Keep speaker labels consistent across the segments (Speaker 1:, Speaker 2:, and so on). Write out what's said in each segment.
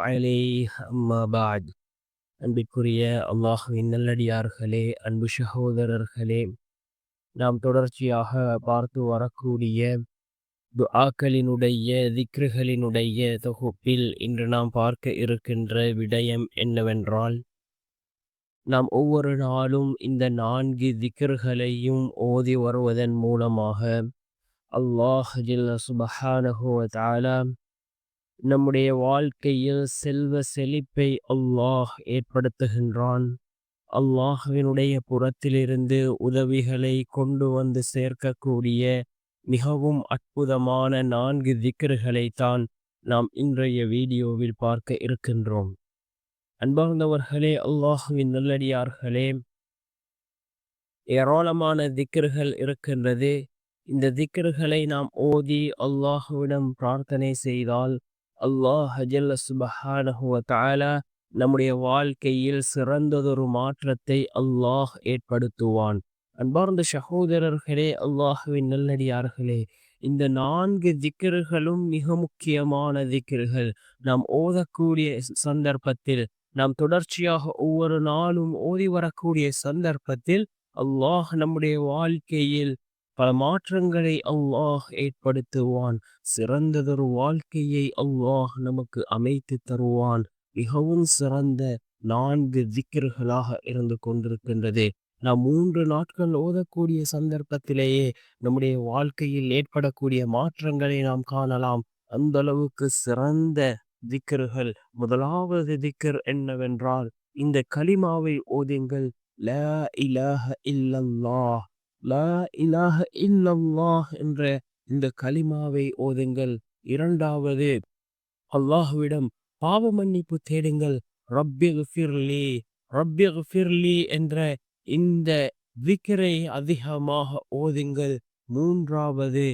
Speaker 1: عليه أما بعد. அன்பிற்குரிய அல்லாஹுவின் நல்லடியார்களே, அன்பு சகோதரர்களே, நாம் தொடர்ச்சியாக பார்த்து வரக்கூடிய துஆக்களினுடைய திக்ருகளினுடைய தொகுப்பில் இன்று நாம் பார்க்க இருக்கின்ற விடயம் என்னவென்றால், நாம் ஒவ்வொரு நாளும் இந்த 4 திக்ருகளையும் ஓதி வருவதன் மூலமாக அல்லாஹ் ஜல்ல சுப்ஹானஹு வ தஆலா நம்முடைய வாழ்க்கையில் செல்வ செழிப்பை அல்லாஹ் ஏற்படுத்துகின்றான். அல்லாஹ்வினுடைய புறத்திலிருந்து உதவிகளை கொண்டு வந்து சேர்க்கக்கூடிய மிகவும் அற்புதமான 4 திக்ருகளை தான் நாம் இன்றைய வீடியோவில் பார்க்க இருக்கின்றோம். அன்பார்ந்தவர்களே, அல்லாஹ்வின் நல்லடியார்களே, ஏராளமான திக்ருகள் இருக்கின்றது. இந்த திக்ருகளை நாம் ஓதி அல்லாஹ்விடம் பிரார்த்தனை செய்தால் அல்லாஹ் ஜல்ல சுப்ஹானஹு வ தஆலா நம்முடைய வாழ்க்கையில் சிறந்ததொரு மாற்றத்தை அல்லாஹ் ஏற்படுத்துவான். அன்பார்ந்த சகோதரர்களே, அல்லாஹ்வின் நல்லடியார்களே, இந்த 4 திக்ருகளும் மிக முக்கியமான திக்ருகள். நாம் ஓதக்கூடிய சந்தர்ப்பத்தில், நாம் தொடர்ச்சியாக ஒவ்வொரு நாளும் ஓதி வரக்கூடிய சந்தர்ப்பத்தில் அல்லாஹ் நம்முடைய வாழ்க்கையில் பல மாற்றங்களை அல்லாஹ் ஏற்படுத்துவான். சிறந்ததொரு வாழ்க்கையை அல்லாஹ் நமக்கு அமைத்து தருவான். மிகவும் சிறந்த 4 திக்ருகளாக இருந்து கொண்டிருக்கின்றது. நாம் 3 நாட்கள் ஓதக்கூடிய சந்தர்ப்பத்திலேயே நம்முடைய வாழ்க்கையில் ஏற்படக்கூடிய மாற்றங்களை நாம் காணலாம். அந்த அளவுக்கு சிறந்த திக்ருகள். முதலாவது திக்ர் என்னவென்றால், இந்த கலிமாவை ஓதுங்கள். லா இலாஹ இல்லல்லாஹ், லா இலாஹ இல்லல்லாஹ் என்ற இந்த கலிமாவை ஓதுங்கள். இரண்டாவது, அல்லாஹ்விடம் பாவ மன்னிப்பு தேடுங்கள். ரப்பிக்ஃபிர்லி, ரப்பிக்ஃபிர்லி என்ற இந்த திக்ரை அதிகமாக ஓதுங்கள். மூன்றாவது,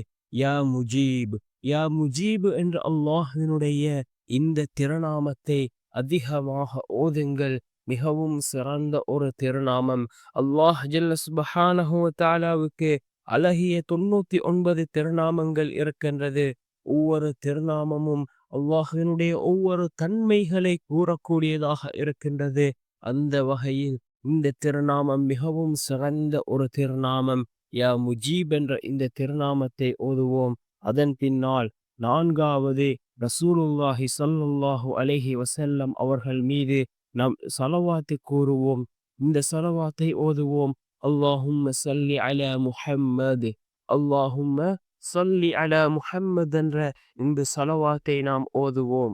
Speaker 1: யா முஜீப், யா முஜீப் என்ற அல்லாஹ்வினுடைய இந்த திருநாமத்தை அதிகமாக ஓதுங்கள். மிகவும் சிறந்த ஒரு திருநாமம். அல்லாஹ் ஜல்ல சுப்ஹானஹு வ தஆலாவுக்கு அழகிய 99 திருநாமங்கள் இருக்கின்றது. ஒவ்வொரு திருநாமமும் அல்லாஹ்வினுடைய ஒவ்வொரு தன்மைகளை கூறக்கூடியதாக இருக்கின்றது. அந்த வகையில் இந்த திருநாமம் மிகவும் சிறந்த ஒரு திருநாமம். யா முஜீப் என்ற இந்த திருநாமத்தை ஓதுவோம். அதன் பின்னால் நான்காவது, ரசூலுல்லாஹி ஸல்லல்லாஹு அலைஹி வஸல்லம் அவர்கள் மீது நாம் ஸலவாத்து கூறுவோம். இந்த ஸலவாத்தை ஓதுவோம். அல்லாஹும்ம ஸல்லி அலா முஹம்மது, அல்லாஹும்ம ஸல்லி அலா முஹம்மது என்ற இந்த ஸலவாத்தை நாம் ஓதுவோம்.